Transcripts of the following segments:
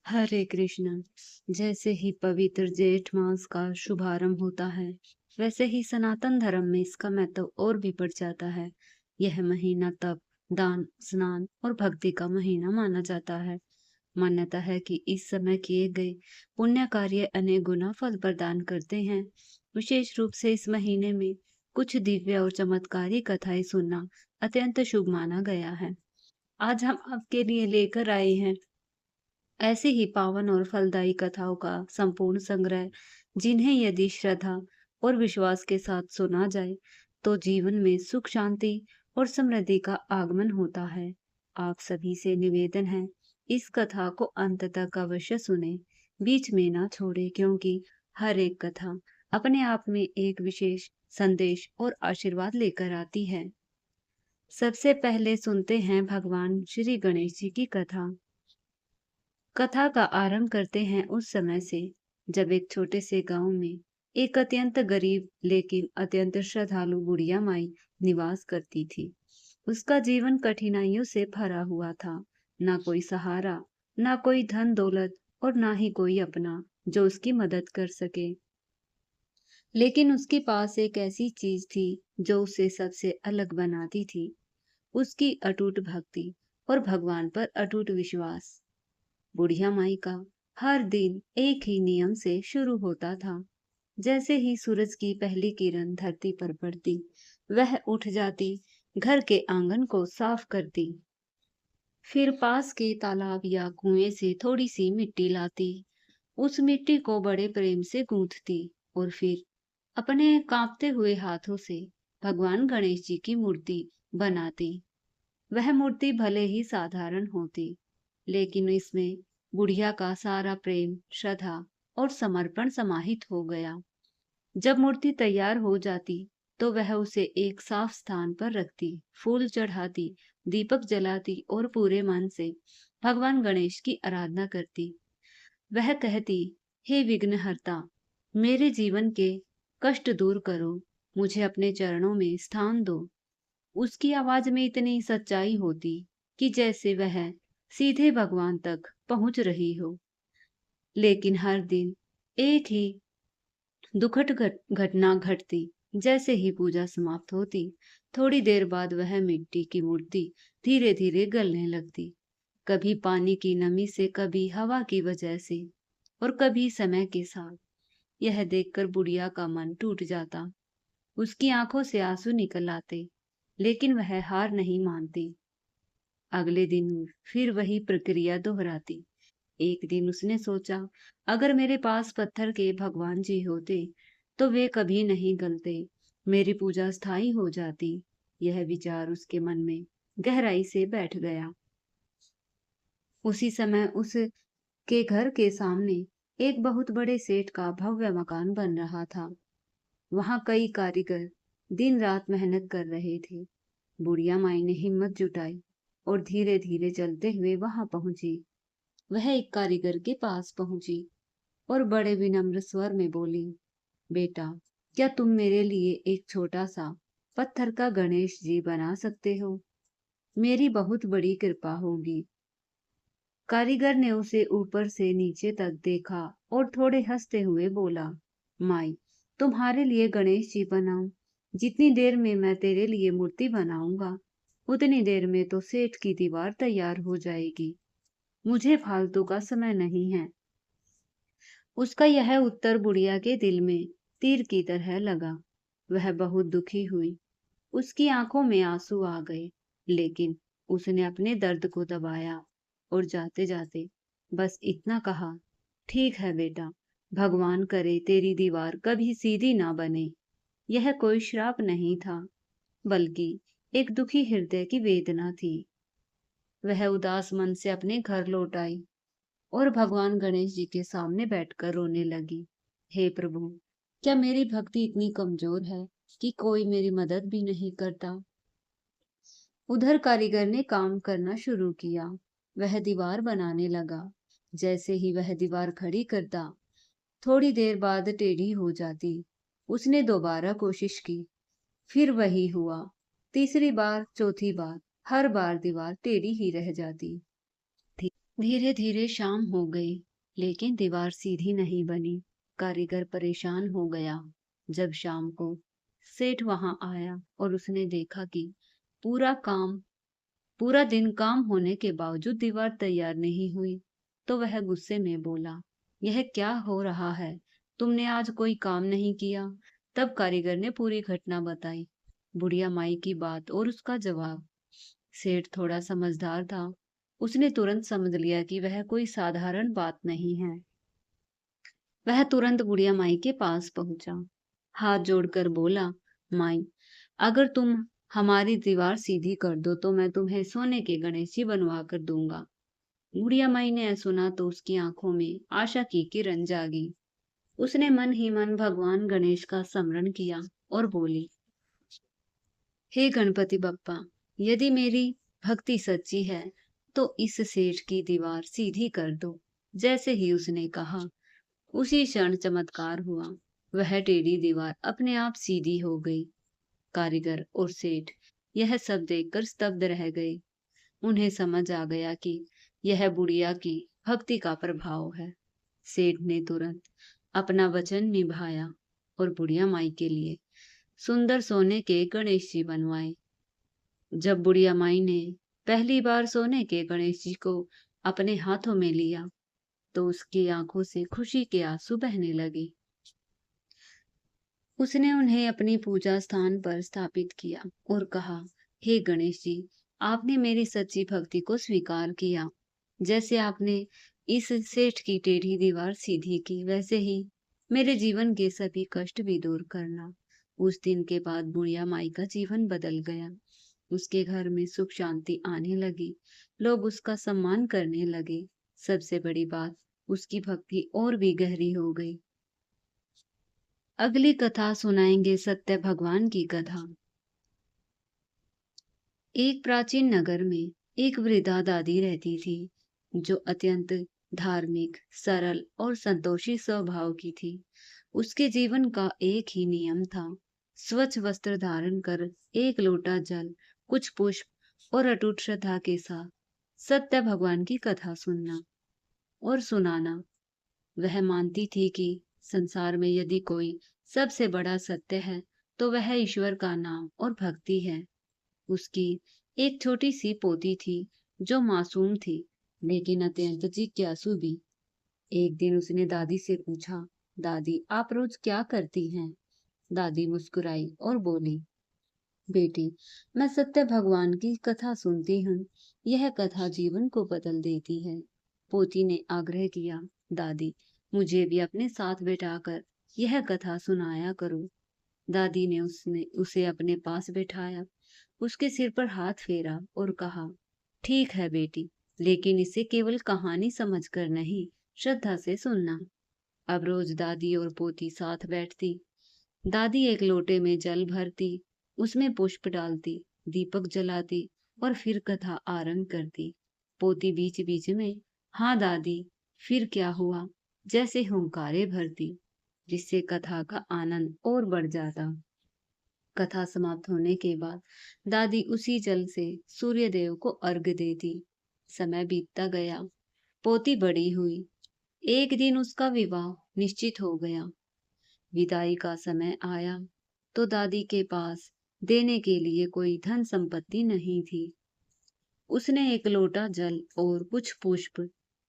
हरे कृष्ण। जैसे ही पवित्र जेठ मास का शुभारंभ होता है, वैसे ही सनातन धर्म में इसका महत्व और भी बढ़ जाता है। यह महीना तप, दान, स्नान और भक्ति का महीना माना जाता है। मान्यता है कि इस समय किए गए पुण्य कार्य अनेक गुना फल प्रदान करते हैं। विशेष रूप से इस महीने में कुछ दिव्य और चमत्कारी कथाएं सुनना अत्यंत शुभ माना गया है। आज हम आपके लिए लेकर आए हैं ऐसी ही पावन और फलदायी कथाओं का संपूर्ण संग्रह, जिन्हें यदि श्रद्धा और विश्वास के साथ सुना जाए, तो जीवन में सुख, शांति और समृद्धि का आगमन होता है। आप सभी से निवेदन है, इस कथा को अंत तक अवश्य सुने, बीच में ना छोड़े, क्योंकि हर एक कथा अपने आप में एक विशेष संदेश और आशीर्वाद लेकर आती है। सबसे पहले सुनते हैं भगवान श्री गणेश जी की कथा। कथा का आरंभ करते हैं उस समय से, जब एक छोटे से गांव में एक अत्यंत गरीब लेकिन अत्यंत श्रद्धालु बुढ़िया माई निवास करती थी। उसका जीवन कठिनाइयों से भरा हुआ था। ना कोई सहारा, ना कोई धन दौलत और ना ही कोई अपना जो उसकी मदद कर सके। लेकिन उसके पास एक ऐसी चीज थी जो उसे सबसे अलग बनाती थी, उसकी अटूट भक्ति और भगवान पर अटूट विश्वास। बुढ़िया माई का हर दिन एक ही नियम से शुरू होता था। जैसे ही सूरज की पहली किरण धरती पर पड़ती, वह उठ जाती, घर के आंगन को साफ करती, फिर पास के तालाब या कुएं से थोड़ी सी मिट्टी लाती, उस मिट्टी को बड़े प्रेम से गूंथती और फिर अपने कांपते हुए हाथों से भगवान गणेश जी की मूर्ति बनाती। वह मूर्ति भले ही साधारण होती, लेकिन इसमें बुढ़िया का सारा प्रेम, श्रद्धा और समर्पण समाहित हो गया। जब मूर्ति तैयार हो जाती, तो वह उसे एक साफ स्थान पर रखती, फूल चढ़ाती, दीपक जलाती और पूरे मन से भगवान गणेश की आराधना करती। वह कहती, हे विघ्नहर्ता, मेरे जीवन के कष्ट दूर करो, मुझे अपने चरणों में स्थान दो। उसकी आवाज में इतनी सच्चाई होती कि जैसे वह सीधे भगवान तक पहुंच रही हो। लेकिन हर दिन एक ही दुखद घटना घटती। जैसे ही पूजा समाप्त होती, थोड़ी देर बाद वह मिट्टी की मूर्ति धीरे धीरे गलने लगती, कभी पानी की नमी से, कभी हवा की वजह से और कभी समय के साथ। यह देखकर बुढ़िया का मन टूट जाता, उसकी आंखों से आंसू निकल आते, लेकिन वह हार नहीं मानती। अगले दिन फिर वही प्रक्रिया दोहराती। एक दिन उसने सोचा, अगर मेरे पास पत्थर के भगवान जी होते, तो वे कभी नहीं गलते, मेरी पूजा स्थायी हो जाती। यह विचार उसके मन में गहराई से बैठ गया। उसी समय उसके घर के सामने एक बहुत बड़े सेठ का भव्य मकान बन रहा था। वहां कई कारीगर दिन रात मेहनत कर रहे थे। बुढ़िया माई ने हिम्मत जुटाई और धीरे धीरे चलते हुए वहां पहुंची। वह एक कारीगर के पास पहुंची और बड़े विनम्र स्वर में बोली, बेटा, क्या तुम मेरे लिए एक छोटा सा पत्थर का गणेश जी बना सकते हो? मेरी बहुत बड़ी कृपा होगी। कारीगर ने उसे ऊपर से नीचे तक देखा और थोड़े हंसते हुए बोला, माई, तुम्हारे लिए गणेश जी बनाऊं? जितनी देर में मैं तेरे लिए मूर्ति बनाऊंगा, उतनी देर में तो सेठ की दीवार तैयार हो जाएगी। मुझे फालतू का समय नहीं है। उसका यह उत्तर बुढ़िया के दिल में तीर की तरह लगा। वह बहुत दुखी हुई, उसकी आंखों में आंसू आ गए, लेकिन उसने अपने दर्द को दबाया और जाते जाते बस इतना कहा, ठीक है बेटा, भगवान करे तेरी दीवार कभी सीधी ना बने। यह कोई श्राप नहीं था, बल्कि एक दुखी हृदय की वेदना थी। वह उदास मन से अपने घर लौट आई और भगवान गणेश जी के सामने बैठकर रोने लगी। हे प्रभु, क्या मेरी भक्ति इतनी कमजोर है कि कोई मेरी मदद भी नहीं करता? उधर कारीगर ने काम करना शुरू किया। वह दीवार बनाने लगा। जैसे ही वह दीवार खड़ी करता, थोड़ी देर बाद टेढ़ी हो जाती। उसने दोबारा कोशिश की, फिर वही हुआ। तीसरी बार, चौथी बार, हर बार दीवार टेढ़ी ही रह जाती थी। धीरे धीरे शाम हो गई, लेकिन दीवार सीधी नहीं बनी। कारीगर परेशान हो गया। जब शाम को सेठ वहां आया और उसने देखा कि पूरा काम पूरा दिन काम होने के बावजूद दीवार तैयार नहीं हुई, तो वह गुस्से में बोला, यह क्या हो रहा है? तुमने आज कोई काम नहीं किया? तब कारीगर ने पूरी घटना बताई, बुढ़िया माई की बात और उसका जवाब। सेठ थोड़ा समझदार था। उसने तुरंत समझ लिया कि वह कोई साधारण बात नहीं है। वह तुरंत बुढ़िया माई के पास पहुंचा, हाथ जोड़कर बोला, माई, अगर तुम हमारी दीवार सीधी कर दो तो मैं तुम्हें सोने के गणेश जी बनवा कर दूंगा। बुढ़िया माई ने सुना तो उसकी आंखों में आशा की किरण जागी। उसने मन ही मन भगवान गणेश का स्मरण किया और बोली, हे गणपति बप्पा, यदि मेरी भक्ति सच्ची है तो इस सेठ की दीवार सीधी कर दो। जैसे ही उसने कहा, उसी क्षण चमत्कार हुआ। वह टेढ़ी दीवार अपने आप सीधी हो गई। कारीगर और सेठ यह सब देखकर स्तब्ध रह गए। उन्हें समझ आ गया कि यह बुढ़िया की भक्ति का प्रभाव है। सेठ ने तुरंत अपना वचन निभाया और बुढ़िया माई के लिए सुंदर सोने के गणेश जी बनवाए। जब बुढ़िया माई ने पहली बार सोने के गणेश जी को अपने हाथों में लिया, तो उसकी आंखों से खुशी के आंसू बहने लगे। उसने उन्हें अपनी पूजा स्थान पर स्थापित किया और कहा, हे गणेश जी, आपने मेरी सच्ची भक्ति को स्वीकार किया। जैसे आपने इस सेठ की टेढ़ी दीवार सीधी की, वैसे ही मेरे जीवन के सभी कष्ट भी दूर करना। उस दिन के बाद बुढ़िया माई का जीवन बदल गया। उसके घर में सुख शांति आने लगी। लोग उसका सम्मान करने लगे। सबसे बड़ी बात, उसकी भक्ति और भी गहरी हो गई। अगली कथा सुनाएंगे सत्य भगवान की कथा। एक प्राचीन नगर में एक वृद्धा दादी रहती थी, जो अत्यंत धार्मिक, सरल और संतोषी स्वभाव की थी। उसके जीवन का एक ही नियम था, स्वच्छ वस्त्र धारण कर, एक लोटा जल, कुछ पुष्प और अटूट श्रद्धा के साथ सत्य भगवान की कथा सुनना और सुनाना। वह मानती थी कि संसार में यदि कोई सबसे बड़ा सत्य है, तो वह ईश्वर का नाम और भक्ति है। उसकी एक छोटी सी पोती थी, जो मासूम थी, लेकिन अत्यंत जिज्ञासु भी। एक दिन उसने दादी से पूछा, दादी, आप रोज क्या करती हैं? दादी मुस्कुराई और बोली, बेटी, मैं सत्य भगवान की कथा सुनती हूँ। यह कथा जीवन को बदल देती है। पोती ने आग्रह किया, दादी, मुझे भी अपने साथ बैठाकर यह कथा सुनाया करो। दादी ने उसे अपने पास बैठाया, उसके सिर पर हाथ फेरा और कहा, ठीक है बेटी, लेकिन इसे केवल कहानी समझकर नहीं, श्रद्धा से सुनना। अब रोज दादी और पोती साथ बैठती। दादी एक लोटे में जल भरती, उसमें पुष्प डालती, दीपक जलाती और फिर कथा आरंभ करती। पोती बीच बीच में, हाँ दादी, फिर क्या हुआ, जैसे हुंकारे भरती, जिससे कथा का आनंद और बढ़ जाता। कथा समाप्त होने के बाद दादी उसी जल से सूर्य देव को अर्घ्य देती। समय बीतता गया, पोती बड़ी हुई। एक दिन उसका विवाह निश्चित हो गया। विदाई का समय आया, तो दादी के पास देने के लिए कोई धन संपत्ति नहीं थी। उसने एक लोटा जल और कुछ पुष्प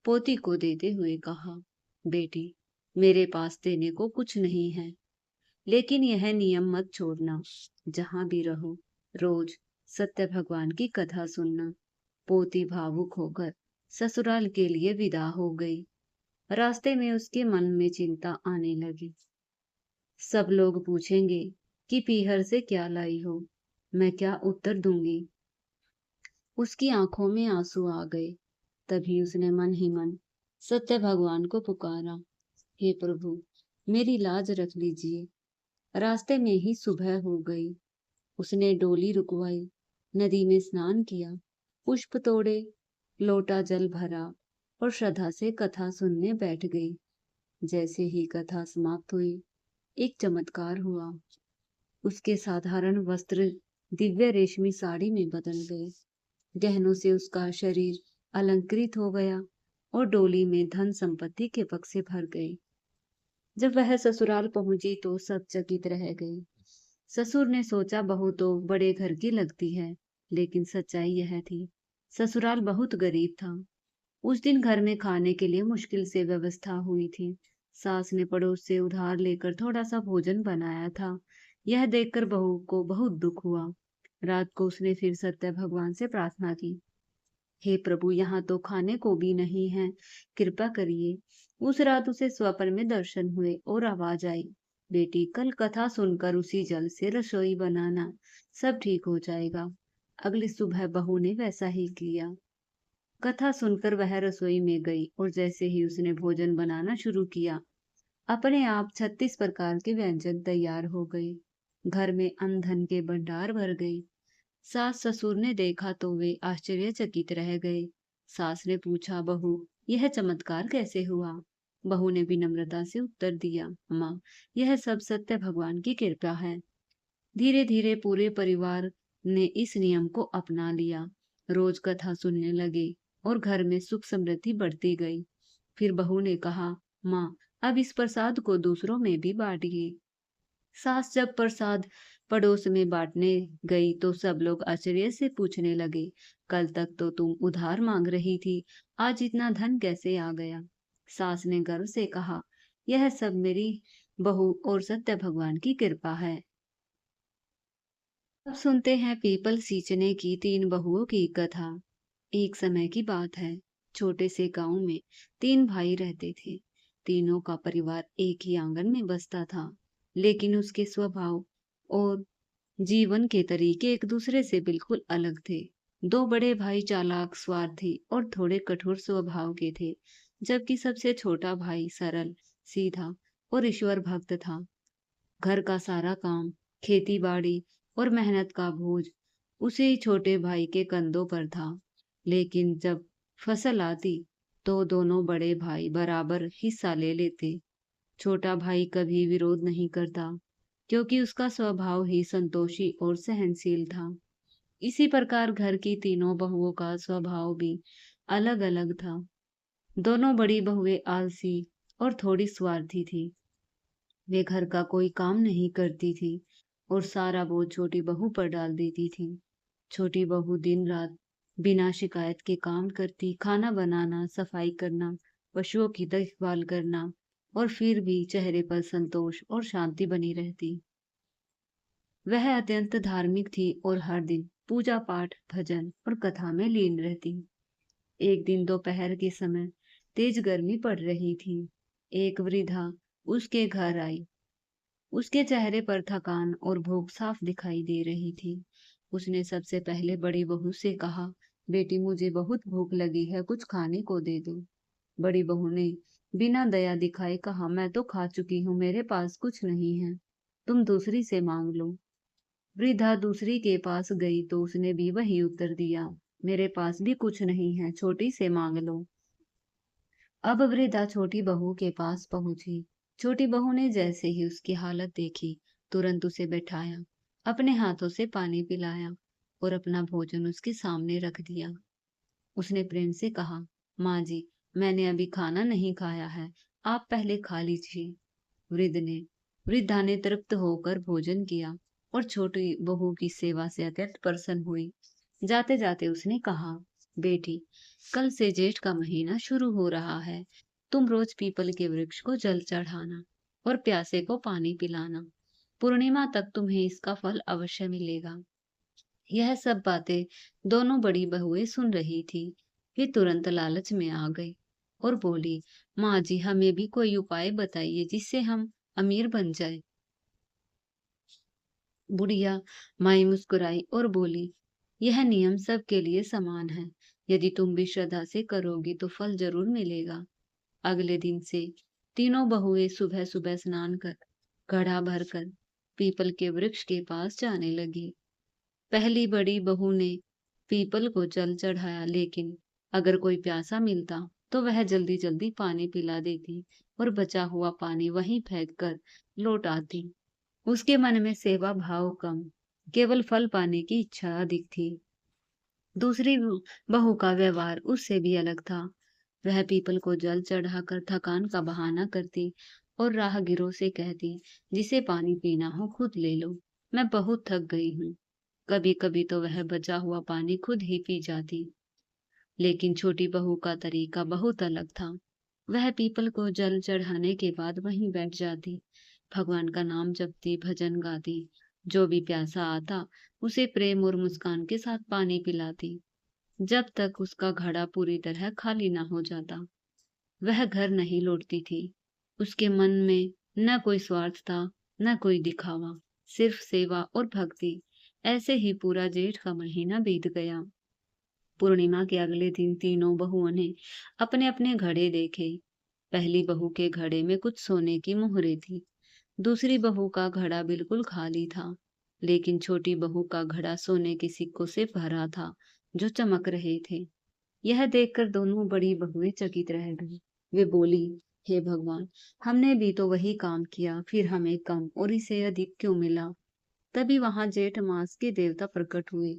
पोती को देते हुए कहा, बेटी, मेरे पास देने को कुछ नहीं है, लेकिन यह नियम मत छोड़ना, जहां भी रहो रोज सत्य भगवान की कथा सुनना। पोती भावुक होकर ससुराल के लिए विदा हो गई। रास्ते में उसके मन में चिंता आने लगी। सब लोग पूछेंगे कि पीहर से क्या लाई हो, मैं क्या उत्तर दूंगी? उसकी आंखों में आंसू आ गए। तभी उसने मन ही मन सत्य भगवान को पुकारा, हे प्रभु, मेरी लाज रख लीजिए। रास्ते में ही सुबह हो गई। उसने डोली रुकवाई, नदी में स्नान किया, पुष्प तोड़े, लोटा जल भरा और श्रद्धा से कथा सुनने बैठ गई। जैसे ही कथा समाप्त हुई, एक चमत्कार हुआ। उसके साधारण वस्त्र दिव्य रेशमी साड़ी में बदल गए। गहनों से उसका शरीर अलंकृत हो गया और डोली में धन संपत्ति के बक्से भर गए। जब वह ससुराल पहुंची तो सब चकित रह गए। ससुर ने सोचा बहू तो बड़े घर की लगती है, लेकिन सच्चाई यह थी, ससुराल बहुत गरीब था। उस दिन घर में खाने के लिए मुश्किल से व्यवस्था हुई थी। सास ने पड़ोस से उधार लेकर थोड़ा सा भोजन बनाया था। यह देखकर बहू को बहुत दुख हुआ। रात को उसने फिर सत्य भगवान से प्रार्थना की, हे प्रभु, यहाँ तो खाने को भी नहीं है, कृपा करिए। उस रात उसे स्वप्न में दर्शन हुए और आवाज आई, बेटी, कल कथा सुनकर उसी जल से रसोई बनाना, सब ठीक हो जाएगा। अगली सुबह बहू ने वैसा ही किया। कथा सुनकर वह रसोई में गई और जैसे ही उसने भोजन बनाना शुरू किया, अपने आप 36 प्रकार के व्यंजन तैयार हो गए। घर में अन्न धन के भंडार भर गए। सास ससुर ने देखा तो वे आश्चर्यचकित रह गए। सास ने पूछा, बहू, यह चमत्कार कैसे हुआ? बहू ने विनम्रता से उत्तर दिया, माँ, यह सब सत्य भगवान की कृपा है। धीरे धीरे पूरे परिवार ने इस नियम को अपना लिया। रोज कथा सुनने लगे और घर में सुख समृद्धि बढ़ती गई। फिर बहू ने कहा, माँ, अब इस प्रसाद को दूसरों में भी बांटिए। सास जब प्रसाद पड़ोस में बांटने गई तो सब लोग आश्चर्य से पूछने लगे, कल तक तो तुम उधार मांग रही थी, आज इतना धन कैसे आ गया? सास ने गर्व से कहा, यह सब मेरी बहू और सत्य भगवान की कृपा है। अब सुनते हैं पीपल सींचने की 3 बहुओं की कथा। एक समय की बात है, छोटे से गांव में 3 भाई रहते थे। तीनों का परिवार एक ही आंगन में बसता था, लेकिन उसके स्वभाव और जीवन के तरीके एक दूसरे से बिल्कुल अलग थे। 2 बड़े भाई चालाक, स्वार्थी और थोड़े कठोर स्वभाव के थे, जबकि सबसे छोटा भाई सरल, सीधा और ईश्वर भक्त था। घर का सारा काम, खेती बाड़ी और मेहनत का बोझ उसी छोटे भाई के कंधों पर था। लेकिन जब फसल आती तो दोनों बड़े भाई बराबर हिस्सा ले लेते। छोटा भाई कभी विरोध नहीं करता, क्योंकि उसका स्वभाव ही संतोषी और सहनशील था। इसी प्रकार घर की तीनों बहुओं का स्वभाव भी अलग अलग था। दोनों बड़ी बहुएं आलसी और थोड़ी स्वार्थी थी। वे घर का कोई काम नहीं करती थी और सारा बोझ छोटी बहू पर डाल देती थी। छोटी बहू दिन रात बिना शिकायत के काम करती, खाना बनाना, सफाई करना, पशुओं की देखभाल करना, और फिर भी चेहरे पर संतोष और शांति बनी रहती। वह अत्यंत धार्मिक थी और हर दिन पूजा पाठ, भजन और कथा में लीन रहती। एक दिन दोपहर के समय तेज गर्मी पड़ रही थी। एक वृद्धा उसके घर आई। उसके चेहरे पर थकान और भूख साफ दिखाई दे रही थी। उसने सबसे पहले बड़ी बहू से कहा, बेटी, मुझे बहुत भूख लगी है, कुछ खाने को दे दो। बड़ी बहू ने बिना दया दिखाए कहा, मैं तो खा चुकी हूँ, मेरे पास कुछ नहीं है, तुम दूसरी से मांग लो। वृद्धा दूसरी के पास गई तो उसने भी वही उत्तर दिया, मेरे पास भी कुछ नहीं है, छोटी से मांग लो। अब वृद्धा छोटी बहू के पास पहुंची। छोटी बहू ने जैसे ही उसकी हालत देखी, तुरंत उसे बैठाया, अपने हाथों से पानी पिलाया और अपना भोजन उसके सामने रख दिया। उसने प्रेम से कहा, माँ जी, मैंने अभी खाना नहीं खाया है, आप पहले खा लीजिए। वृद्धा ने तृप्त होकर भोजन किया और छोटी बहू की सेवा से अत्यंत प्रसन्न हुई। जाते जाते उसने कहा, बेटी, कल से जेठ का महीना शुरू हो रहा है। तुम रोज पीपल के वृक्ष को जल चढ़ाना और प्यासे को पानी पिलाना। पूर्णिमा तक तुम्हें इसका फल अवश्य मिलेगा। यह सब बातें दोनों बड़ी बहुएं सुन रही थी। वे तुरंत लालच में आ गई और बोली, माँ जी, हमें भी कोई उपाय बताइए जिससे हम अमीर बन जाए। बुढ़िया माई मुस्कुराई और बोली, यह नियम सबके लिए समान है। यदि तुम भी श्रद्धा से करोगी तो फल जरूर मिलेगा। अगले दिन से तीनों बहुएं सुबह सुबह स्नान कर घड़ा भरकर पीपल के वृक्ष के पास जाने लगी। पहली बड़ी बहू ने पीपल को जल चढ़ाया, लेकिन अगर कोई प्यासा मिलता तो वह जल्दी जल्दी पानी पिला देती और बचा हुआ पानी वहीं फेंक कर लौट आती। उसके मन में सेवा भाव कम, केवल फल पाने की इच्छा अधिक थी। दूसरी बहू का व्यवहार उससे भी अलग था। वह पीपल को जल चढ़ाकर थकान का बहाना करती और राहगीरों से कहती, जिसे पानी पीना हो खुद ले लो, मैं बहुत थक गई हूँ। कभी कभी तो वह बचा हुआ पानी खुद ही पी जाती। लेकिन छोटी बहू का तरीका बहुत अलग था। वह पीपल को जल चढ़ाने के बाद वहीं बैठ जाती, भगवान का नाम जपती, भजन गाती। जो भी प्यासा आता उसे प्रेम और मुस्कान के साथ पानी पिलाती, जब तक उसका घड़ा पूरी तरह खाली ना हो जाता। वह घर नहीं लौटती थी। उसके मन में न कोई स्वार्थ था, न कोई दिखावा, सिर्फ सेवा और भक्ति। ऐसे ही पूरा जेठ का महीना बीत गया। पूर्णिमा के अगले दिन तीनों बहुओं ने अपने अपने घड़े देखे। पहली बहू के घड़े में कुछ सोने की मोहरें थी। दूसरी बहू का घड़ा बिल्कुल खाली था, लेकिन छोटी बहू का घड़ा सोने के सिक्कों से भरा था, जो चमक रहे थे। यह देखकर दोनों बड़ी बहुएं चकित रह गईं। वे बोली, हे भगवान, हमने भी तो वही काम किया, फिर हमें कम और इसे अधिक क्यों मिला? तभी वहां जेठ मास के देवता प्रकट हुए।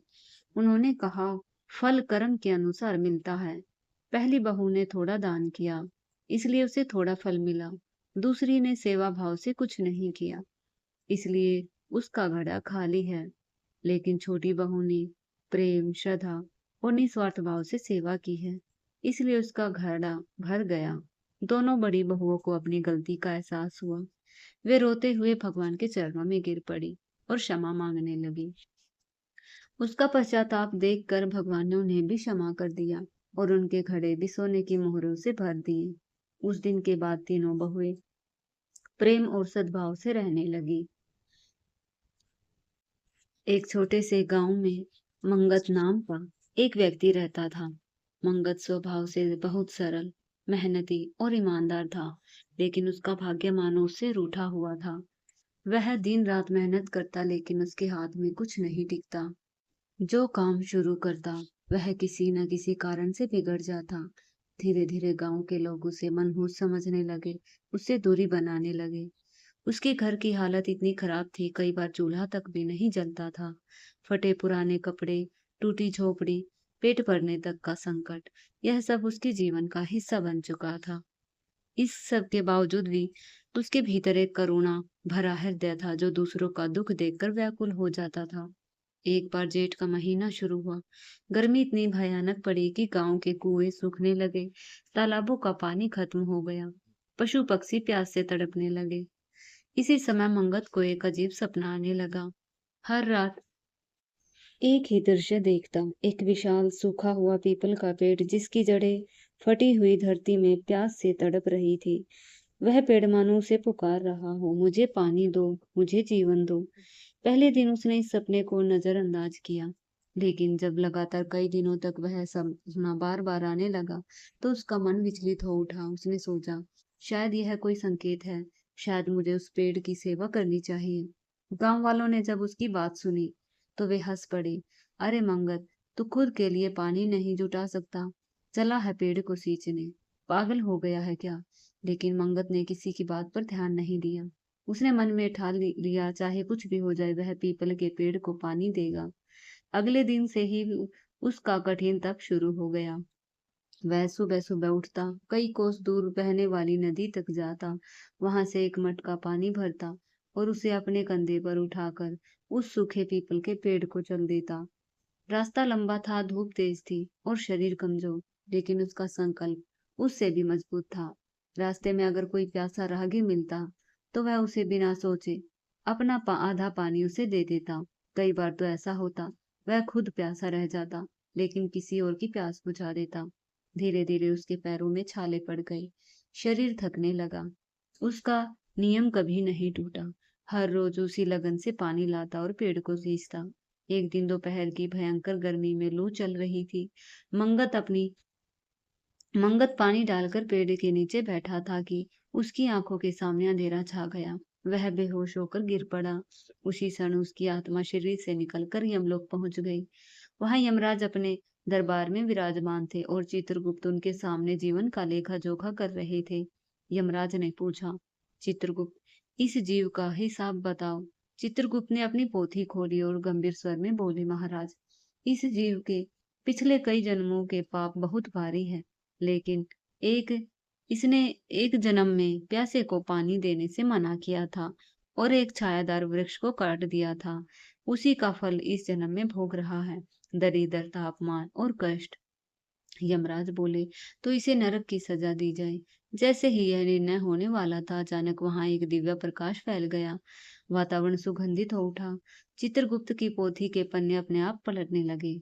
उन्होंने कहा, फल कर्म के अनुसार मिलता है। पहली बहू ने थोड़ा दान किया, इसलिए उसे थोड़ा फल मिला। दूसरी ने सेवा भाव से कुछ नहीं किया, इसलिए उसका घड़ा खाली है। लेकिन छोटी बहू ने प्रेम, श्रद्धा और निस्वार्थ भाव से सेवा की है, इसलिए उसका घड़ा भर गया। दोनों बड़ी बहुओं को अपनी गलती का एहसास हुआ। वे रोते हुए भगवान के चरणों में गिर पड़ी और क्षमा मांगने लगी। उसका पश्चाताप देखकर भगवान ने उन्हें भी क्षमा कर दिया और उनके घड़े भी सोने की मोहरों से भर दिए। उस दिन के बाद तीनों बहुएं प्रेम और सद्भाव से रहने लगी। एक छोटे से गांव में मंगत नाम का एक व्यक्ति रहता था। मंगत स्वभाव से बहुत सरल, मेहनती और ईमानदार था, लेकिन उसका भाग्य मानो उससे रूठा हुआ था। वह दिन रात मेहनत करता, लेकिन उसके हाथ में कुछ नहीं टिकता। जो काम शुरू करता वह किसी न किसी कारण से बिगड़ जाता। धीरे धीरे गांव के लोग उसे मनहूस समझने लगे, उससे दूरी बनाने लगे। उसके घर की हालत इतनी खराब थी, कई बार चूल्हा तक भी नहीं जलता था। फटे पुराने कपड़े, टूटी झोपड़ी, पेट भरने तक का संकट, यह सब उसके जीवन का हिस्सा बन चुका था। इस सब के बावजूद भी उसके भीतर एक करुणा भरा हृदय था, जो दूसरों का दुख देखकर व्याकुल हो जाता था। एक बार जेठ का महीना शुरू हुआ। गर्मी इतनी भयानक पड़ी कि गांव के कुएं सूखने लगे, तालाबों का पानी खत्म हो गया, पशु पक्षी प्यास से तड़पने लगे। इसी समय मंगत को एक अजीब सपना आने लगा। हर रात एक ही दृश्य देखता, एक विशाल सूखा हुआ पीपल का पेड़ जिसकी जड़ें फटी हुई धरती में प्यास से तड़प रही थी। वह पेड़ मानो उसे पुकार रहा हो, मुझे पानी दो, मुझे जीवन दो। पहले दिन उसने इस सपने को नजरअंदाज किया, लेकिन जब लगातार कई दिनों तक वह सपना बार बार आने लगा, तो उसका मन विचलित हो उठा। उसने सोचा, शायद यह कोई संकेत है, शायद मुझे उस पेड़ की सेवा करनी चाहिए। गांव वालों ने जब उसकी बात सुनी, तो वे हंस पड़े। अरे मंगत, तू खुद के लिए पानी नहीं जुटा सकता, चला है पेड़ को सींचने, पागल हो गया है क्या? लेकिन मंगत ने किसी की बात पर ध्यान नहीं दिया। उसने मन में ठान लिया, चाहे कुछ भी हो जाए, वह पीपल के पेड़ को पानी देगा। अगले दिन से ही उसका कठिन तप शुरू हो गया। वह सुबह सुबह उठता, कई कोस दूर बहने वाली नदी तक जाता, वहां से एक मटका पानी भरता और उसे अपने कंधे पर उठाकर उस सूखे पीपल के पेड़ को चल देता। रास्ता लंबा था, धूप तेज थी और शरीर कमजोर, लेकिन उसका संकल्प उससे भी मजबूत था। रास्ते में अगर कोई प्यासा राहगीर मिलता, तो वह उसे बिना सोचे अपना आधा पानी उसे दे देता। कई बार तो ऐसा होता, वह खुद प्यासा रह जाता, लेकिन किसी और की प्यास बुझा देता। धीरे धीरे उसके पैरों में छाले पड़ गए, शरीर थकने लगा। उसका नियम कभी नहीं टूटा। हर रोज उसी लगन से पानी लाता और पेड़ को सींचता। एक दिन दोपहर की भयंकर गर्मी में लू चल रही थी। मंगत अपनी मंगत पानी डालकर पेड़ के नीचे बैठा था कि उसकी आंखों के सामने अंधेरा छा गया। वह बेहोश होकर गिर पड़ा। उसी क्षण उसकी आत्मा शरीर से निकलकर यमलोक पहुंच गई। वहां यमराज अपने दरबार में विराजमान थे और चित्रगुप्त उनके सामने जीवन का लेखा जोखा कर रहे थे। यमराज ने पूछा, चित्रगुप्त, इस जीव का हिसाब बताओ। चित्रगुप्त ने अपनी पोथी खोली और गंभीर स्वर में बोले, महाराज, इस जीव के पिछले कई जन्मों के पाप बहुत भारी है, लेकिन एक इसने एक जन्म में प्यासे को पानी देने से मना किया था और एक छायादार वृक्ष को काट दिया था। उसी का फल इस जन्म में भोग रहा है, दरिद्रता, अपमान और कष्ट। यमराज बोले, तो इसे नरक की सजा दी जाए। जैसे ही यह निर्णय होने वाला था, अचानक वहां एक दिव्य प्रकाश फैल गया। वातावरण सुगंधित हो उठा। चित्रगुप्त की पोथी के पन्ने अपने आप पलटने लगे।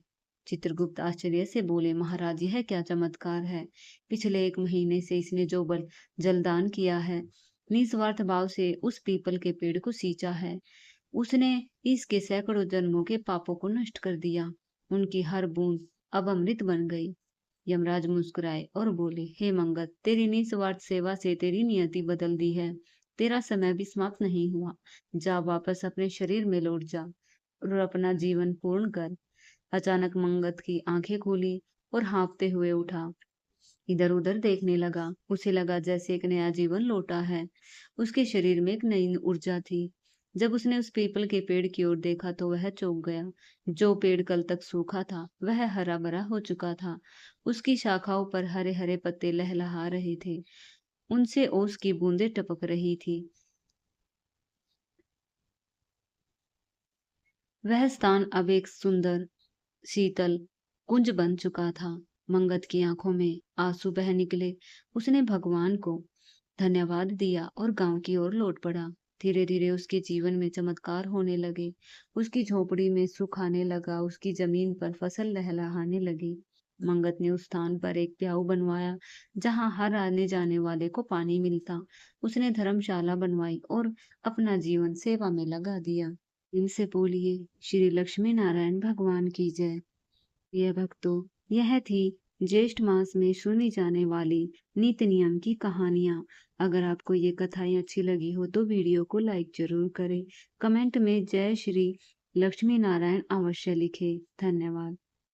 चित्रगुप्त आश्चर्य से बोले, महाराज, यह क्या चमत्कार है। पिछले 1 महीने से इसने जो बल जलदान किया है, निस्वार्थ भाव से उस पीपल के पेड़ को सींचा है, उसने इसके सैकड़ों जन्मों के पापों को नष्ट कर दिया। उनकी हर बूंद अब अमृत बन गई। यमराज मुस्कुराए और बोले, हे मंगत, तेरी निस्वार्थ सेवा से तेरी नियति बदल दी है। तेरा समय भी समाप्त नहीं हुआ। जा, वापस अपने शरीर में लौट जा और अपना जीवन पूर्ण कर। अचानक मंगत की आंखें खुली और हाँफते हुए उठा। इधर उधर देखने लगा। उसे लगा जैसे एक नया जीवन लौटा है। उसके शरीर में एक नई ऊर्जा थी। जब उसने उस पीपल के पेड़ की ओर देखा तो वह चौंक गया। जो पेड़ कल तक सूखा था, वह हरा भरा हो चुका था। उसकी शाखाओं पर हरे हरे पत्ते लहलहा रहे थे। उनसे ओस की बूंदें टपक रही थी। वह स्थान अब एक सुंदर शीतल कुंज बन चुका था। मंगत की आंखों में आंसू बह निकले। उसने भगवान को धन्यवाद दिया और गांव की ओर लौट पड़ा। धीरे धीरे उसके जीवन में चमत्कार होने लगे। उसकी झोपड़ी में सुख आने लगा। उसकी जमीन पर फसल लहलहाने लगी। मंगत ने उस स्थान पर एक प्याऊ बनवाया जहां हर आने जाने वाले को पानी मिलता। उसने धर्मशाला बनवाई और अपना जीवन सेवा में लगा दिया। इनसे बोलिए, श्री लक्ष्मी नारायण भगवान की जय। प्रिय भक्तों, यह थी ज्येष्ठ मास में सुनी जाने वाली नीति नियम की कहानियाँ। अगर आपको ये कथाएं अच्छी लगी हो तो वीडियो को लाइक जरूर करें। कमेंट में जय श्री लक्ष्मी नारायण अवश्य लिखें। धन्यवाद।